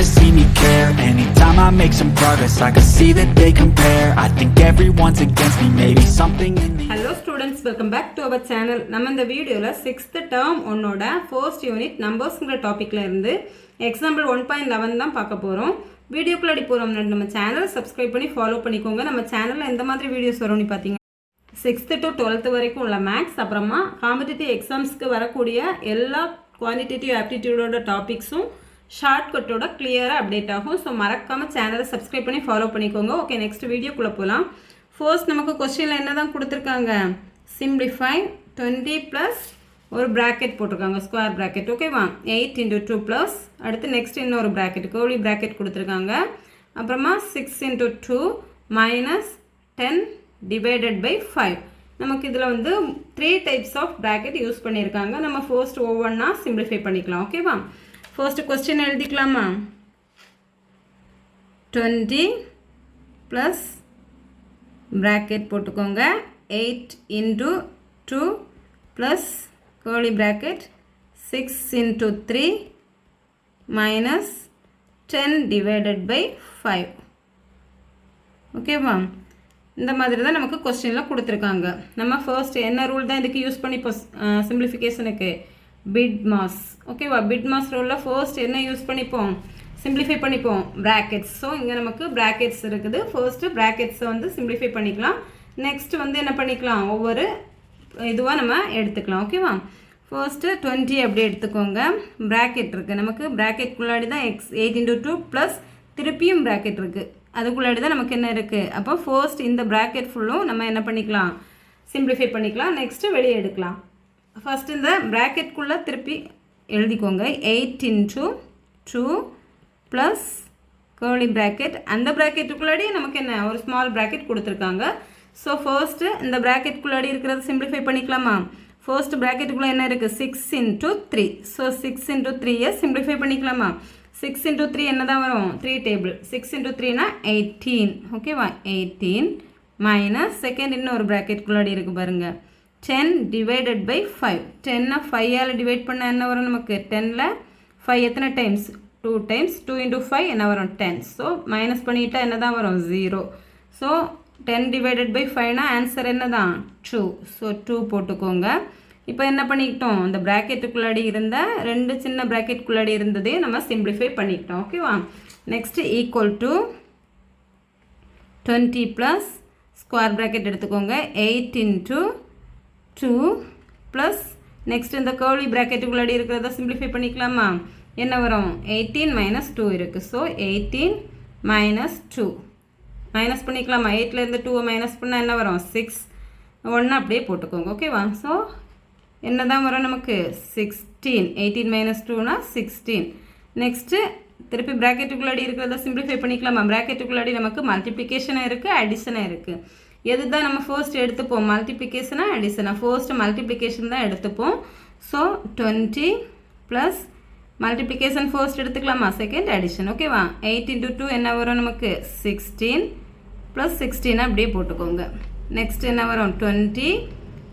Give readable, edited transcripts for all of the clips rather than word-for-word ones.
wanna see me care. Anytime I make some progress, I can see that they compare. I think everyone's against me, maybe something in the... Hello students, welcome back to our channel. நம்ம இந்த வீடியோல 6th term ஒன்னோட first unit நம்பர்ஸ்ங்கற டாபிக்ல இருந்து example 1.11 தான் பார்க்க போறோம். வீடியோக்குள்ள அடி போறோம் முன்னாடி நம்ம சேனலை சப்ஸ்கிரைப் பண்ணி ஃபாலோ பண்ணிக்கோங்க. நம்ம சேனல்ல எந்த மாதிரி வீடியோஸ் வரும்னு பாத்தீங்க 6th to 12th வரைக்கும் உள்ள மேத்ஸ் அப்புறமா காம்படிட்டிவ் எக்ஸாம்ஸ்க்கு வரக்கூடிய எல்லா குவான்டிட்டேட்டிவ் ஆப்டிட்யூடோட டாபிக்ஸும் ஷார்ட்கட்டோட கிளியரா அப்டேட் ஆகும். ஸோ மறக்காம சேனலை சப்ஸ்கிரைப் பண்ணி ஃபாலோ பண்ணிக்கோங்க. ஓகே, நெக்ஸ்ட் வீடியோக்குள்ள போகலாம். ஃபர்ஸ்ட் நமக்கு கொஸ்டின்ல என்ன தான் கொடுத்துருக்காங்க, சிம்பிளிஃபை 20 ப்ளஸ் ஒரு ப்ராக்கெட் போட்டிருக்காங்க, ஸ்கொயர் ப்ராக்கெட். ஓகேவா, 8 into 2 ப்ளஸ் அடுத்து நெக்ஸ்ட் இன்னொரு ப்ராக்கெட் கர்லி ப்ராக்கெட் கொடுத்துருக்காங்க. அப்புறமா 6 into 2 மைனஸ் 10 divided by 5. நமக்கு இதில் வந்து 3 types of bracket யூஸ் பண்ணியிருக்காங்க. நம்ம ஃபர்ஸ்ட் ஒவ்வொன்றா சிம்பிளிஃபை பண்ணிக்கலாம். ஓகேவா, ஃபர்ஸ்ட் கொஸ்டின் எழுதிக்கலாமா, 20 ப்ளஸ் bracket போட்டுக்கோங்க 8 into 2 plus curly bracket 6 into 3 minus 10 divided by 5. ஓகேவா, இந்த மாதிரி தான் நமக்கு கொஸ்டினில் கொடுத்துருக்காங்க. நம்ம ஃபர்ஸ்ட் என்ன ரூல் தான் இதுக்கு யூஸ் பண்ணி சிம்பிளிஃபிகேஷனுக்கு பிட் மாஸ். ஓகேவா, பிட் மாஸ் ரூலில் ஃபர்ஸ்ட் என்ன யூஸ் பண்ணிப்போம், சிம்பிளிஃபை பண்ணிப்போம் ப்ராக்கெட்ஸ். ஸோ இங்கே நமக்கு ப்ராக்கெட்ஸ் இருக்குது. ஃபர்ஸ்ட்டு ப்ராக்கெட்ஸை வந்து சிம்பிளிஃபை பண்ணிக்கலாம். நெக்ஸ்ட் வந்து என்ன பண்ணிக்கலாம், ஒவ்வொரு இதுவாக நம்ம எடுத்துக்கலாம். ஓகேவா, ஃபர்ஸ்ட்டு 20 அப்படியே எடுத்துக்கோங்க. ப்ராக்கெட் இருக்குது நமக்கு, ப்ராக்கெட்குள்ளாடி தான் 8 into 2 ப்ளஸ் திருப்பியும் ப்ராக்கெட் இருக்குது, அதுக்குள்ளாடி தான் நமக்கு என்ன இருக்குது. அப்போ ஃபர்ஸ்ட் இந்த ப்ராக்கெட் ஃபுல்லும் நம்ம என்ன பண்ணிக்கலாம், சிம்பிளிஃபை பண்ணிக்கலாம். நெக்ஸ்ட்டு வெளியே எடுக்கலாம். ஃபர்ஸ்ட் இந்த ப்ராக்கெட்குள்ளே திருப்பி எழுதிக்கோங்க 8 into 2 ப்ளஸ் கர்லி ப்ராக்கெட். அந்த ப்ராக்கெட்டுக்குள்ளாடி நமக்கு என்ன ஒரு ஸ்மால் ப்ராக்கெட் கொடுத்துருக்காங்க. ஸோ ஃபர்ஸ்ட்டு இந்த ப்ராக்கெட்குள்ளாடி இருக்கிறத சிம்பிளிஃபை பண்ணிக்கலாமா. ஃபர்ஸ்ட் ப்ராக்கெட்டுக்குள்ளே என்ன இருக்குது, 6 into 3. ஸோ 6 into 3யை சிம்பிளிஃபை பண்ணிக்கலாமா. 6 into 3 என்ன தான் வரும், 3 டேபிள். 6 into 3னா 18. ஓகேவா, 18 மைனஸ் செகண்ட் இன்னொரு ப்ராக்கெட்குள்ளாடி இருக்குது பாருங்கள் 10 divided by 5. 10 5ஆல் டிவைட் பண்ண என்ன வரும் நமக்கு, 10ல் 5 எத்தனை டைம்ஸ், 2 டைம்ஸ். 2 into 5 என்ன வரும், 10. ஸோ மைனஸ் பண்ணிட்டா என்ன தான் வரும், 0. ஸோ 10 divided by 5னா ஆன்சர் என்ன தான், 2. ஸோ 2 போட்டுக்கோங்க. இப்போ என்ன பண்ணிக்கிட்டோம், இந்த ப்ராக்கெட்டுக்குள்ளாடி இருந்த ரெண்டு சின்ன ப்ராக்கெட்டுக்குள்ளாடி இருந்ததே நம்ம சிம்பிளிஃபை பண்ணிக்கிட்டோம். ஓகேவா, next equal to 20 plus square bracket எடுத்துக்கோங்க 8 into 2 ப்ளஸ் நெக்ஸ்ட் இந்த கர்லி ப்ராக்கெட்டுக்குள்ளாடி இருக்கிறத சிம்பிளிஃபை பண்ணிக்கலாமா. என்ன வரும், 18 மைனஸ் 2 இருக்குது. ஸோ 18 மைனஸ் 2 மைனஸ் பண்ணிக்கலாமா. 8லேருந்து 2 மைனஸ் பண்ணால் என்ன வரும், 6. 1 அப்படியே போட்டுக்கோங்க. ஓகேவா, ஸோ என்ன தான் வரும் நமக்கு, 16. 18 மைனஸ் 2னா 16. நெக்ஸ்ட்டு திருப்பி ப்ராக்கெட்டுக்குள்ளாடி இருக்கிறத சிம்பிளிஃபை பண்ணிக்கலாமா. ப்ராக்கெட்டுக்குள்ளாடி நமக்கு மல்டிப்ளிகேஷனாக இருக்குது, அடிஷனாக இருக்குது. எது தான் நம்ம ஃபர்ஸ்ட் எடுத்துப்போம், மல்டிப்ளிகேஷனாக அடிஷனாக. ஃபர்ஸ்ட் மல்டிப்ளிகேஷன் தான் எடுத்துப்போம். ஸோ 20 ப்ளஸ் மல்டிப்ளிகேஷன் ஃபர்ஸ்ட் எடுத்துக்கலாமா, செகண்ட் அடிஷன். ஓகேவா, 8 into 2 என்ன வரும் நமக்கு, 16 ப்ளஸ் 16 அப்படியே போட்டுக்கோங்க. நெக்ஸ்ட் என்ன வரும், 20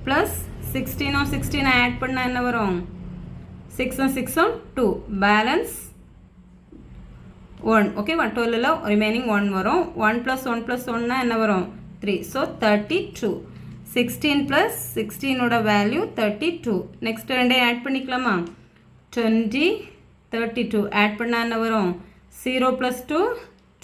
ப்ளஸ் 16 16 ஆட் பண்ணால் என்ன வரும், 6 6 2 பேலன்ஸ் 1. ஓகேவா, 12ல் ரிமைனிங் 1 வரும். 1 + 1 + 1னா என்ன வரும், 3. ஸோ 32. 16 ப்ளஸ் 16ஓட வேல்யூ 32. நெக்ஸ்ட் ரெண்டையும் ஆட் பண்ணிக்கலாமா, 20 32 ஆட் பண்ணால் என்ன வரும், 0 + 2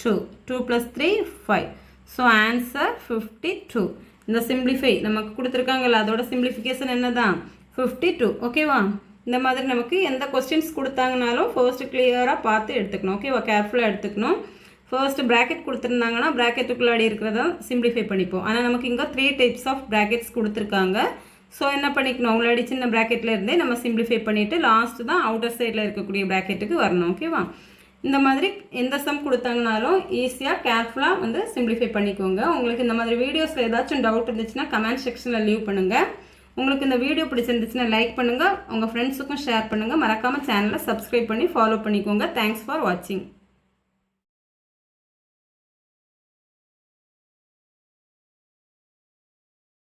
2 2 + 3 5. So answer 52. இந்த சிம்பிளிஃபை நமக்கு கொடுத்துருக்காங்கல்ல, அதோட சிம்பிளிஃபிகேஷன் என்ன தான், 52. ஓகேவா, இந்த மாதிரி நமக்கு எந்த கொஸ்டின்ஸ் கொடுத்தாங்கனாலும் ஃபர்ஸ்ட்டு கிளியராக பார்த்து எடுத்துக்கணும். ஓகேவா, கேர்ஃபுல்லாக எடுத்துக்கணும். ஃபர்ஸ்ட் ப்ராக்கெட் கொடுத்துருந்தாங்கன்னா ப்ராக்கெட்டுக்குள்ளாடி இருக்கிறத சிம்பிளிஃபை பண்ணிப்போம். ஆனால் நமக்கு இங்கே 3 types ஆஃப் ப்ராக்கெட்ஸ் கொடுத்துருக்காங்க. ஸோ என்ன பண்ணிக்கணும், உள்ளாடி சின்ன ப்ராக்கெட்டில் இருந்தே நம்ம சிம்பிளிஃபை பண்ணிவிட்டு லாஸ்ட்டு தான் அவுட்டர் சைடில் இருக்கக்கூடிய ப்ராக்கெட்டுக்கு வரணும். ஓகேவா, இந்த மாதிரி எந்த சம் கொடுத்தாங்கனாலும் ஈஸியாக கேர்ஃபுல்லாக வந்து சிம்பிளிஃபை பண்ணிக்கோங்க. உங்களுக்கு இந்த மாதிரி வீடியோஸில் ஏதாச்சும் டவுட் இருந்துச்சுன்னா கமெண்ட் செக்ஷனில் லீவ் பண்ணுங்கள். உங்களுக்கு இந்த வீடியோ பிடிச்சிருந்துச்சுன்னா லைக் பண்ணுங்கள், உங்கள் ஃப்ரெண்ட்ஸுக்கும் ஷேர் பண்ணுங்கள். மறக்காமல் சேனலை சப்ஸ்கிரைப் பண்ணி ஃபாலோ பண்ணிக்கோங்க. தேங்க்ஸ் ஃபார் வாட்சிங்.